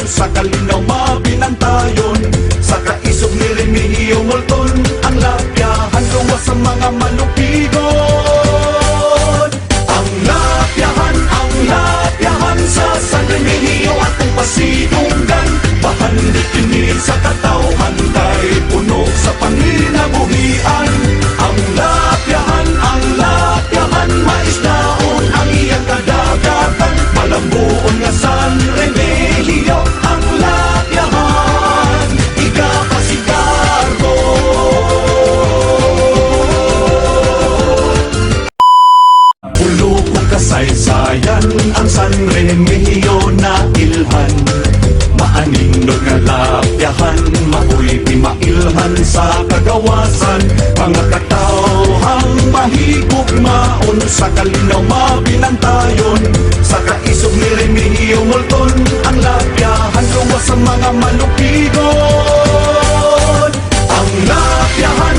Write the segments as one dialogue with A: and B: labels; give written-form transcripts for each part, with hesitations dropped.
A: sa kalinaw mabinantayon. Sa kaisog ni Remigio Molton, ang lapyahan luwas sa mga malupigon. Ang lapyahan sa San Remigio at ang pasidunggan. Bahandit kini sa katawhan kay puno sa panginabuhian. Ang lapyahan, maisdaon ang iyang kadagatan. Malambuon nga San Remigio, ang lapyahan, ikapasigarbo. Pulo kong kasaysayan ang San Remigio na ilhan. Maanindog nga lapyahan, maoy pimailhan sa kagawasan. Mga katawhang mahigugmaon sa kalinaw mabinantayon. Sa kaisog ni Remigio Molton, ang lapyahan luwas sa mga malupigon. Ang lapyahan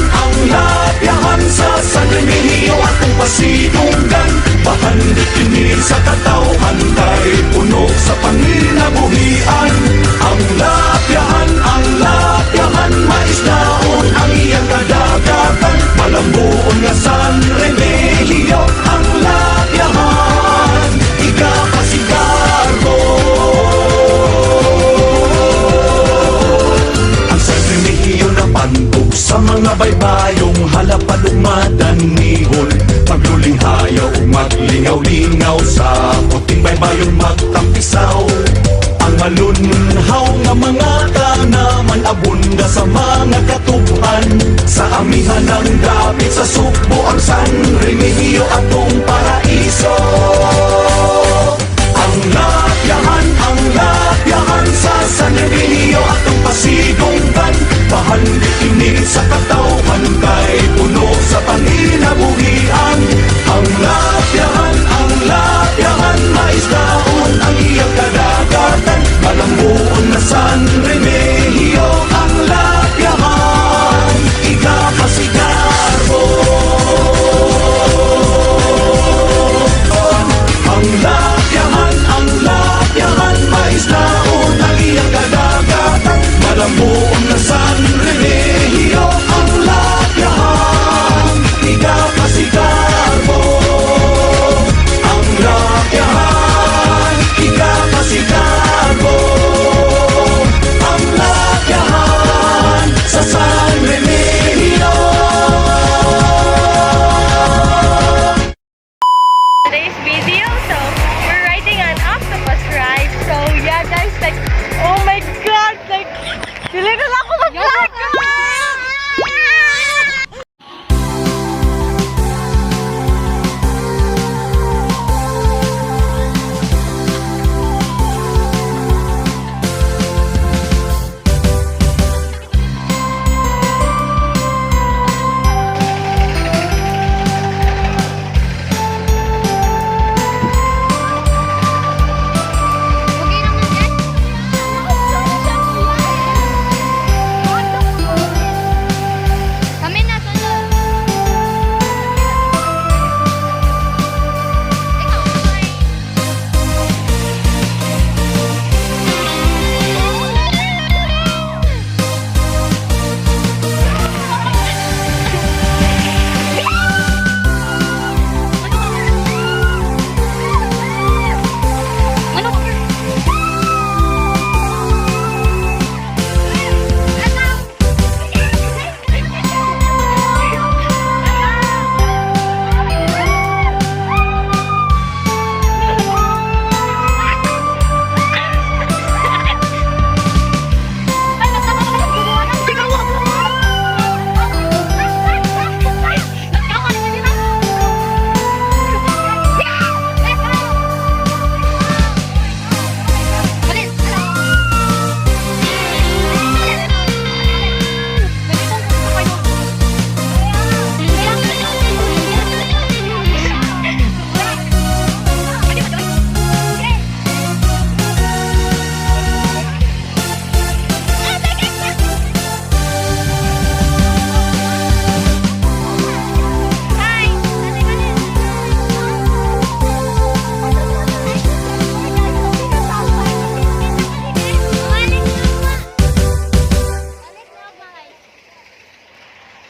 A: sa San Remigio at ang pasidunggan. Bahandit kini sa katawhan kay puno sa panginabuhian. Ang lapyahan, maisdaon ang iyang kadagatan. Malambuon nga San Remigio, ang lapyahan, ikapasigarbo. Ang San Remigio na pantog sa mga baybayong halapalugmadan nihol. Maglulinghayaw o maglingaw-lingaw sa puting baybayon magtampisaw. Ang malunhaw nga mga tanaman abunda sa mga katubhan. Sa amihan ng dapit sa Sugbo ang San Remigio atong paraiso. Ang lapyahan sa San Remigio atong pasidunggan. Bahandit kini sa katawhan kay puno sa panginabuhian. Ang lapyahan, maisdaon ang iyang kadagatan. Malambuon na San Remigio, ang lapyahan, ikapasigarbo. Ang lapyahan, maisdaon ang iyang kadagatan. Malambuon na San Remigio, ang lapyahan, ikapasigarbo.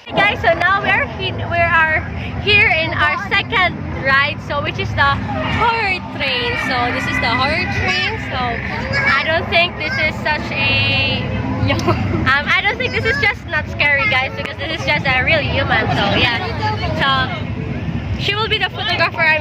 B: Hey guys, so now we are here in our second ride, so which is the horror train. So this is the horror train. So I don't think this is such a I don't think this is just not scary, guys, because this is just a real human. So yeah, so she will be the photographer.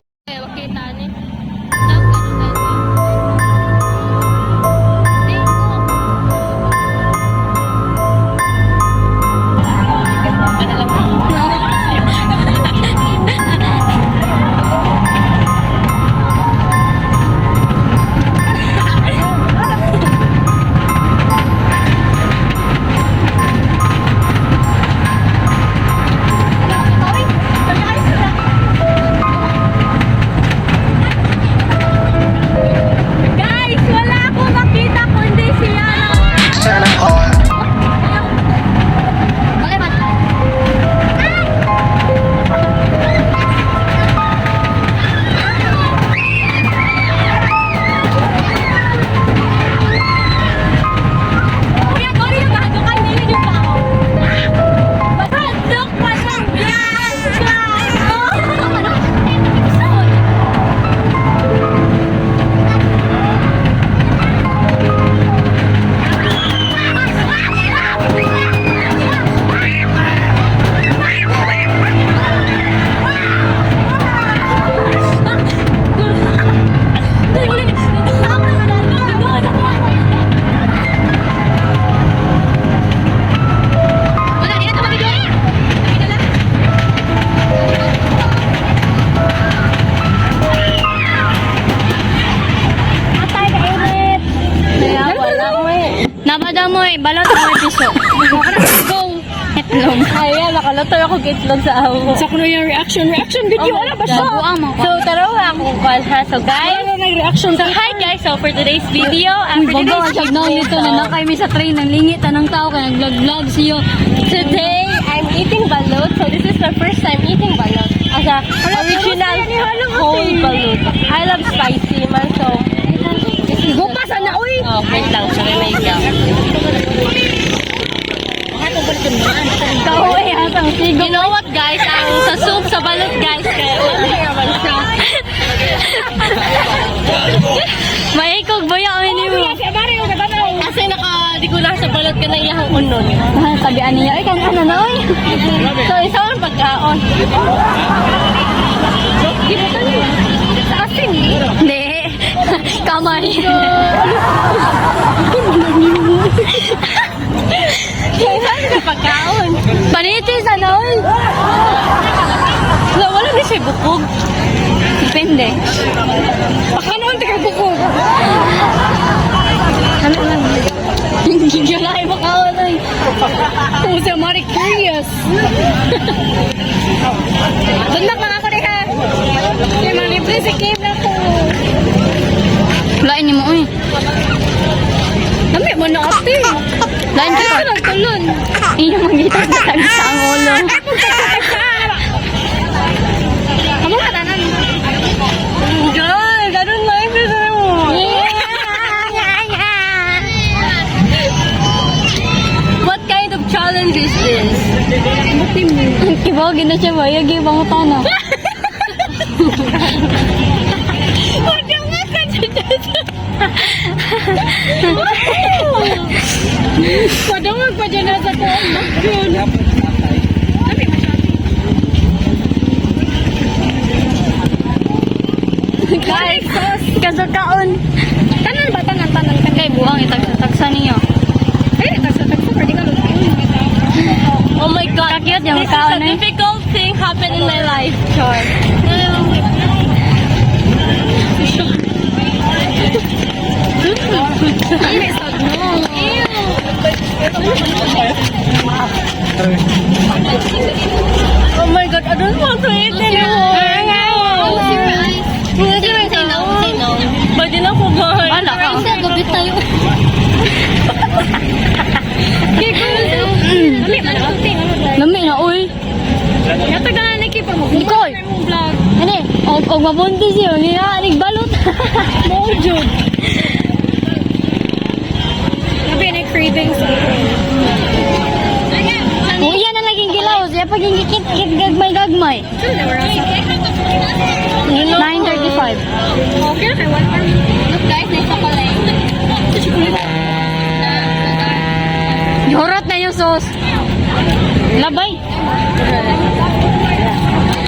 B: Napadamoy, balot mo piso. Go! Itlog. Ayan, nakalotoy ako itlog sa awo.
C: Sa kuno yung reaction video, wala ba siya?
B: So, taro ako kung ha. So, guys.
C: Nag-reaction
B: So, hi guys. So, for today's video, for today's
C: Nito na nakay mi sa train ng lingit anong tao kay nag-vlog siyo.
B: Today, I'm eating balut. So, this is the first time eating balut. As a original whole balut. I love spicy man. So,
C: Gupas na uy.
B: oh, wait lang. Sorry, may ikaw.
C: Kaway atang sigo.
B: You know what, guys? Ang sa soup sa balut, guys. Kaya, naman siya. Maikog ba yung mo? Kasi di ko lang sa balut ka na iyahang unon.
C: Sabihan niya, ay kan ano na uy.
B: So, isa ang pagkaon. Sa asin.
C: Hindi. Kamay.
B: Isa ang pagkaon.
C: Panitis ano uy.
B: Wala na siya bukog.
C: Depende.
B: Pakanoon tayo bukog.
C: Ano lang. Hindi na kayo makaon uy. Kung sa Marie Curious.
B: Sundak lang ako ha. Yung mga libre si Kim na ko.
C: Lain ni mo uy.
B: Dami mo na ate.
C: Lain ka pa.
B: Tulon.
C: Iya mangita sa tabi sa ang ulo.
B: Kamu ka tanan. Girl, ganun lang yung pisa mo. What kind of challenge is this?
C: Kibawagin na siya ba? Yagi bang utana.
B: Padawag pa dyan nasa ko ang background.
C: Guys, kasakaon.
B: Tanan ba? Tanan ka.
C: Kay buwang itagsa niyo.
B: Tagsa. Pwede ka lang. Oh my God.
C: Kakiyot yung
B: This is
C: kaon
B: a
C: eh.
B: difficult thing happened in my life, Char. Oh my God, I don't want to eat anymore. Say no. Pwede na po ba?
C: Wala ka.
B: Gabit tayo.
C: Lami na uy.
B: Natagalan na kipa mo.
C: Nicole.
B: Vlog.
C: Ani, og mabuntis siya, niya balot.
B: Mo jud. Sabi na cravings.
C: Oh, iyan ang naging gilaw. Kaya pag hingikit, gagmay-gagmay. 9:35.
B: Okay, okay, one more. Look guys, may chocolate.
C: Yorot na yung sauce. Labay.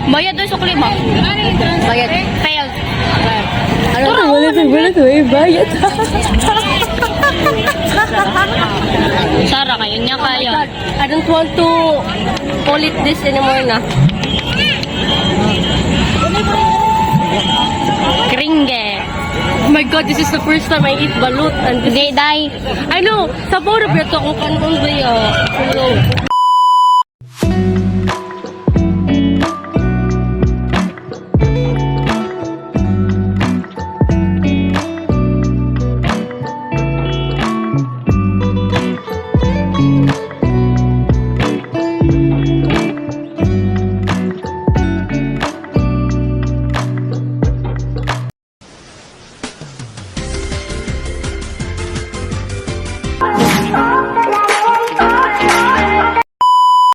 C: Bayad doon sa kulima. Bayad. Failed. Ano to? Wala to. Bayad. Sara, kayo niya kayo.
B: I don't want to call it this anymore na.
C: Kringge.
B: Oh my god, this is the first time I eat balut and
C: Hindi, day.
B: I know, sa photo pero kung kanon ba yun?